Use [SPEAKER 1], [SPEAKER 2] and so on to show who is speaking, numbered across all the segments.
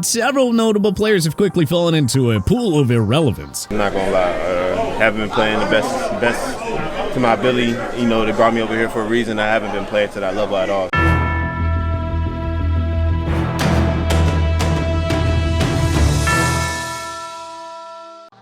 [SPEAKER 1] Several notable players have quickly fallen into a pool of irrelevance.
[SPEAKER 2] I'm not gonna lie, haven't been playing the best to my ability. You know, they brought me over here for a reason. I haven't been playing to that level at all.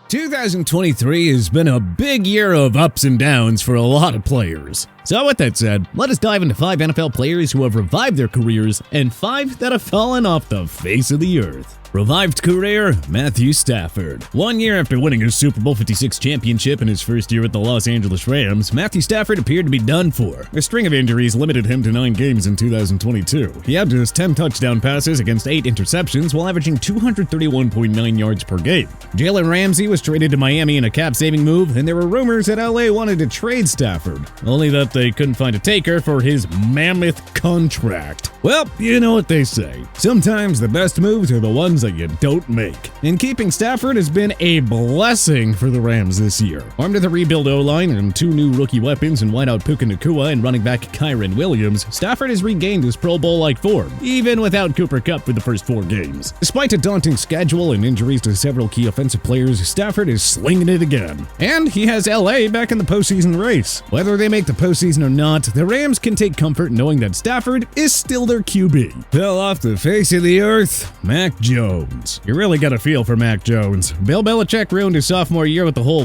[SPEAKER 1] 2023 has been a big year of ups and downs for a lot of players. So with that said, let us dive into 5 NFL players who have revived their careers and 5 that have fallen off the face of the earth. Revived career, Matthew Stafford. 1 year after winning his Super Bowl 56 championship in his first year with the Los Angeles Rams, Matthew Stafford appeared to be done for. A string of injuries limited him to 9 games in 2022. He had just 10 touchdown passes against 8 interceptions while averaging 231.9 yards per game. Jalen Ramsey was traded to Miami in a cap-saving move, and there were rumors that LA wanted to trade Stafford, only that they couldn't find a taker for his mammoth contract. Well, you know what they say. Sometimes the best moves are the ones that you don't make. And keeping Stafford has been a blessing for the Rams this year. Armed with a rebuild O-line and 2 new rookie weapons in wideout Puka Nacua and running back Kyren Williams, Stafford has regained his Pro Bowl-like form, even without Cooper Kupp for the first 4 games. Despite a daunting schedule and injuries to several key offensive players, Stafford is slinging it again. And he has LA back in the postseason race. Whether they make the postseason or not, the Rams can take comfort knowing that Stafford is still their QB. Fell off the face of the earth, Mac Jones. You really got a feel for Mac Jones. Bill Belichick ruined his sophomore year with the whole,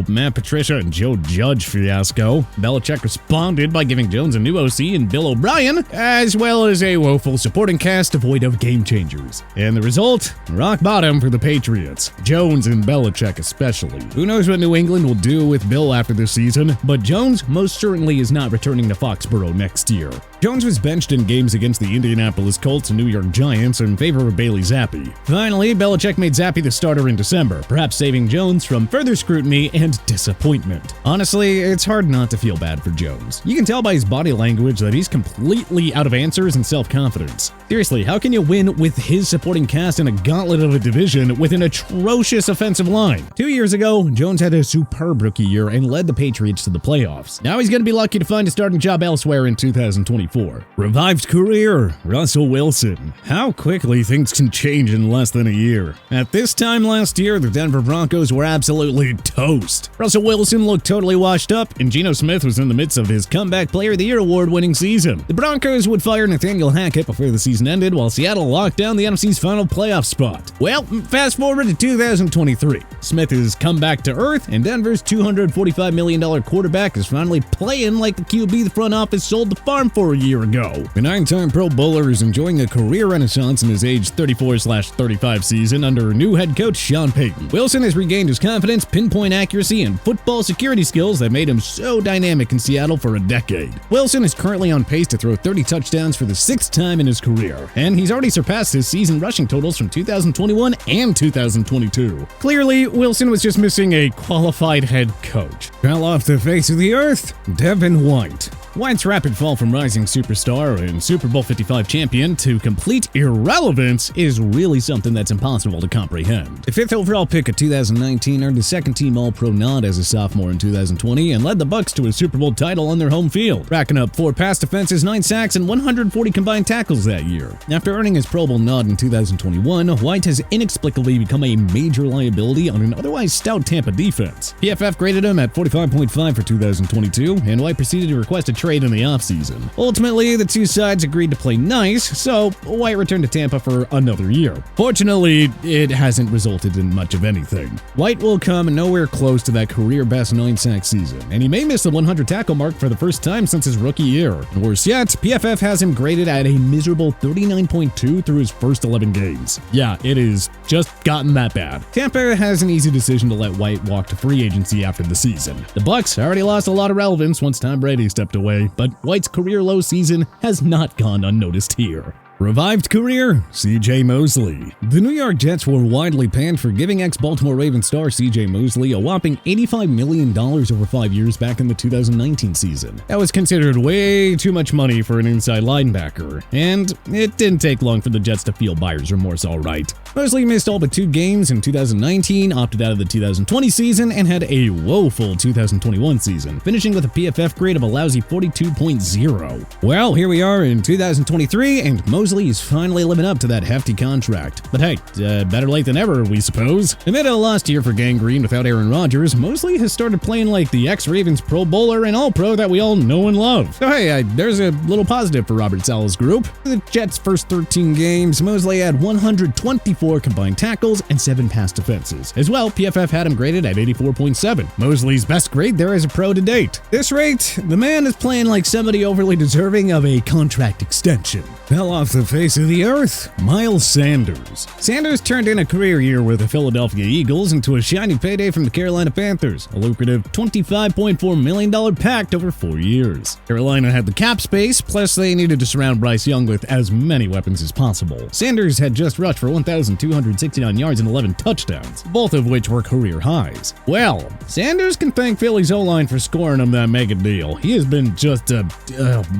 [SPEAKER 1] Matt Patricia and Joe Judge fiasco. Belichick responded by giving Jones a new OC in Bill O'Brien, as well as a woeful supporting cast devoid of game changers. And the result? Rock bottom for the Patriots. Jones and Belichick especially. Who knows what New England will do with Bill after this season, but Jones most certainly is not returning to Foxborough next year. Jones was benched in games against the Indianapolis Colts and New York Giants in favor of Bailey Zappi. Finally, Belichick made Zappi the starter in December, perhaps saving Jones from further scrutiny and disappointment. Honestly, it's hard not to feel bad for Jones. You can tell by his body language that he's completely out of answers and self-confidence. Seriously, how can you win with his supporting cast in a gauntlet of a division with an atrocious offensive line? 2 years ago, Jones had a superb rookie year and led the Patriots to the playoffs. Now he's going to be lucky to find a starting job elsewhere in 2024. Revived career, Russell Wilson. How quickly things can change in less than a year. At this time last year, the Denver Broncos were absolutely toast. Russell Wilson looked totally washed up, and Geno Smith was in the midst of his Comeback Player of the Year award-winning season. The Broncos would fire Nathaniel Hackett before the season ended, while Seattle locked down the NFC's final playoff spot. Well, fast forward to 2023. Smith has come back to earth, and Denver's $245 million quarterback is finally playing like the QB the front office sold the farm for a year ago. The 9-time Pro Bowler is enjoying a career renaissance in his age 34/35 season under new head coach Sean Payton. Wilson has regained his confidence, pinpoint accuracy, and football security skills that made him so dynamic in Seattle for a decade. Wilson is currently on pace to throw 30 touchdowns for the 6th time in his career, and he's already surpassed his season rushing totals from 2021 and 2022. Clearly, Wilson was just missing a qualified head coach. Fell off the face of the earth, Devin White. White's rapid fall from rising superstar and Super Bowl 55 champion to complete irrelevance is really something that's impossible to comprehend. The 5th overall pick of 2019 earned a second-team All-Pro nod as a sophomore in 2020 and led the Bucs to a Super Bowl title on their home field, racking up 4 pass defenses, 9 sacks, and 140 combined tackles that year. After earning his Pro Bowl nod in 2021, White has inexplicably become a major liability on an otherwise stout Tampa defense. PFF graded him at 45.5 for 2022, and White proceeded to request a trade in the offseason. Ultimately, the two sides agreed to play nice, so White returned to Tampa for another year. Fortunately, it hasn't resulted in much of anything. White will come nowhere close to that career-best 9-sack season, and he may miss the 100 tackle mark for the first time since his rookie year. And worse yet, PFF has him graded at a miserable 39.2 through his first 11 games. Yeah, it is just gotten that bad. Tampa has an easy decision to let White walk to free agency after the season. The Bucs already lost a lot of relevance once Tom Brady stepped away, but White's career low season has not gone unnoticed here. Revived career, C.J. Mosley. The New York Jets were widely panned for giving ex-Baltimore Ravens star C.J. Mosley a whopping $85 million over 5 years back in the 2019 season. That was considered way too much money for an inside linebacker, and it didn't take long for the Jets to feel buyer's remorse alright. Mosley missed all but 2 games in 2019, opted out of the 2020 season, and had a woeful 2021 season, finishing with a PFF grade of a lousy 42.0. Well, here we are in 2023, and Mosley Mosley is finally living up to that hefty contract. But hey, better late than ever, we suppose. Amid a lost year for Gangrene without Aaron Rodgers, Mosley has started playing like the ex-Ravens Pro Bowler and All-Pro that we all know and love. So hey, there's a little positive for Robert Saleh's group. The Jets' first 13 games, Mosley had 124 combined tackles and 7 pass defenses. As well, PFF had him graded at 84.7, Mosley's best grade there as a pro to date. This rate, the man is playing like somebody overly deserving of a contract extension. Fell off the face of the earth, Miles Sanders. Sanders turned in a career year with the Philadelphia Eagles into a shiny payday from the Carolina Panthers, a lucrative $25.4 million pact over 4 years. Carolina had the cap space, plus they needed to surround Bryce Young with as many weapons as possible. Sanders had just rushed for 1,269 yards and 11 touchdowns, both of which were career highs. Well, Sanders can thank Philly's O-line for scoring him that mega deal. He has been just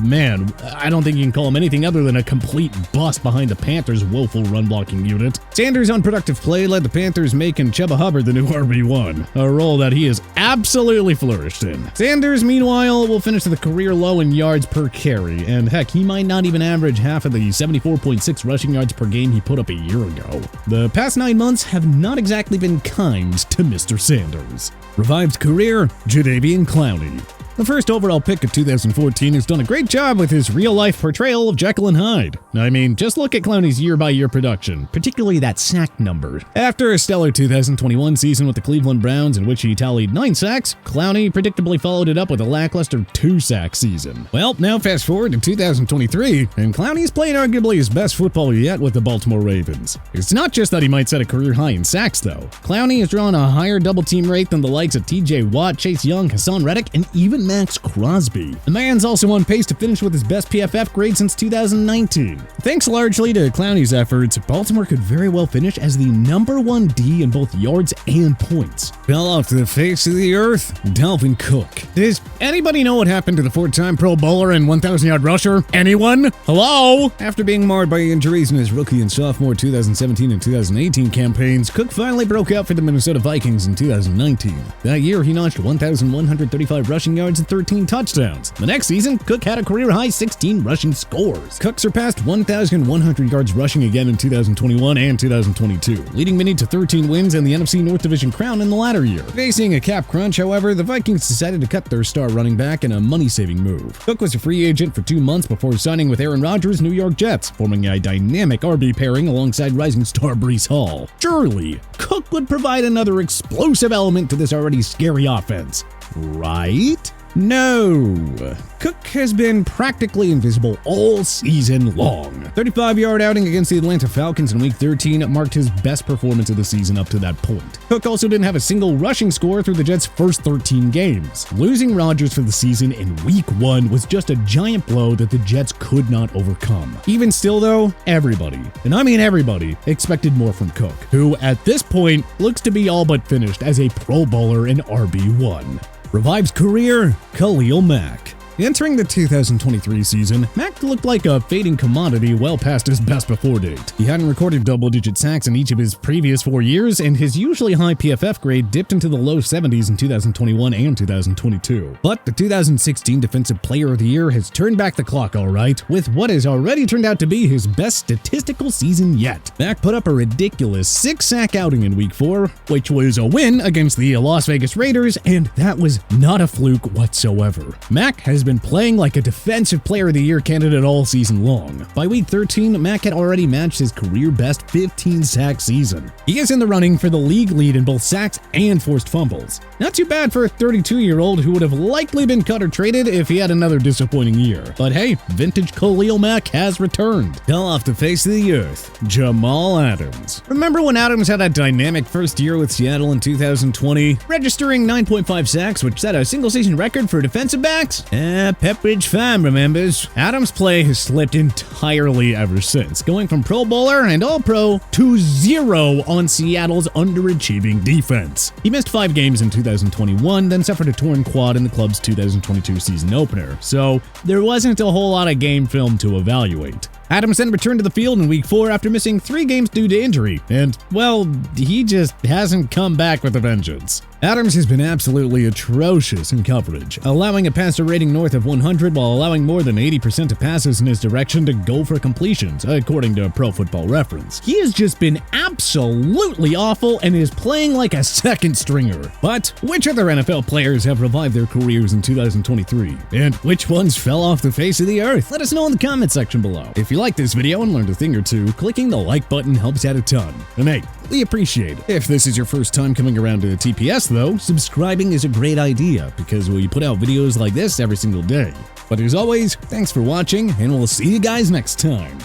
[SPEAKER 1] man, I don't think you can call him anything other than a complete bust behind the Panthers' woeful run-blocking unit. Sanders' unproductive play led the Panthers making Chuba Hubbard the new RB1, a role that he has absolutely flourished in. Sanders, meanwhile, will finish with a career low in yards per carry, and heck, he might not even average half of the 74.6 rushing yards per game he put up a year ago. The past 9 months have not exactly been kind to Mr. Sanders. Revived career, Jaden Clowney. The first overall pick of 2014 has done a great job with his real-life portrayal of Jekyll and Hyde. I mean, just look at Clowney's year-by-year production, particularly that sack number. After a stellar 2021 season with the Cleveland Browns in which he tallied 9 sacks, Clowney predictably followed it up with a lackluster 2-sack season. Well, now fast forward to 2023, and Clowney's playing arguably his best football yet with the Baltimore Ravens. It's not just that he might set a career high in sacks, though. Clowney has drawn a higher double-team rate than the likes of TJ Watt, Chase Young, Hassan Reddick, and even Max Crosby. The man's also on pace to finish with his best PFF grade since 2019. Thanks largely to Clowney's efforts, Baltimore could very well finish as the #1 D in both yards and points. Fell off the face of the earth, Dalvin Cook. Does anybody know what happened to the 4-time Pro Bowler and 1,000-yard rusher? Anyone? Hello? After being marred by injuries in his rookie and sophomore 2017 and 2018 campaigns, Cook finally broke out for the Minnesota Vikings in 2019. That year, he notched 1,135 rushing yards and 13 touchdowns. The next season, Cook had a career-high 16 rushing scores. Cook surpassed 1,100 yards rushing again in 2021 and 2022, leading Mini to 13 wins and the NFC North Division crown in the latter year. Facing a cap crunch, however, the Vikings decided to cut their star running back in a money-saving move. Cook was a free agent for 2 months before signing with Aaron Rodgers' New York Jets, forming a dynamic RB pairing alongside rising star Breece Hall. Surely, Cook would provide another explosive element to this already scary offense, right? No. Cook has been practically invisible all season long. 35-yard outing against the Atlanta Falcons in Week 13 marked his best performance of the season up to that point. Cook also didn't have a single rushing score through the Jets' first 13 games. Losing Rodgers for the season in Week 1 was just a giant blow that the Jets could not overcome. Even still, though, everybody, and I mean everybody, expected more from Cook, who at this point looks to be all but finished as a Pro Bowler and RB1. Revives career, Khalil Mack. Entering the 2023 season, Mack looked like a fading commodity well past his best before date. He hadn't recorded double-digit sacks in each of his previous 4 years, and his usually high PFF grade dipped into the low 70s in 2021 and 2022. But the 2016 Defensive Player of the Year has turned back the clock all right, with what has already turned out to be his best statistical season yet. Mack put up a ridiculous 6-sack outing in Week 4, which was a win against the Las Vegas Raiders, and that was not a fluke whatsoever. Mack has been playing like a Defensive Player of the Year candidate all season long. By Week 13, Mack had already matched his career-best 15-sack season. He is in the running for the league lead in both sacks and forced fumbles. Not too bad for a 32-year-old who would have likely been cut or traded if he had another disappointing year. But hey, vintage Khalil Mack has returned. Fell off the face of the earth, Jamal Adams. Remember when Adams had a dynamic first year with Seattle in 2020, registering 9.5 sacks, which set a single-season record for defensive backs? Pepperidge Farm remembers. Adams' play has slipped entirely ever since, going from Pro Bowler and All-Pro to 0 on Seattle's underachieving defense. He missed 5 games in 2021, then suffered a torn quad in the club's 2022 season opener, so there wasn't a whole lot of game film to evaluate. Adams then returned to the field in Week 4 after missing 3 games due to injury, and, well, he just hasn't come back with a vengeance. Adams has been absolutely atrocious in coverage, allowing a passer rating north of 100 while allowing more than 80% of passes in his direction to go for completions, according to Pro Football Reference. He has just been absolutely awful and is playing like a second stringer. But which other NFL players have revived their careers in 2023? And which ones fell off the face of the earth? Let us know in the comment section below. If you liked this video and learned a thing or two, clicking the like button helps out a ton. And hey, we appreciate it. If this is your first time coming around to TPS though, subscribing is a great idea because we put out videos like this every single day. But as always, thanks for watching and we'll see you guys next time.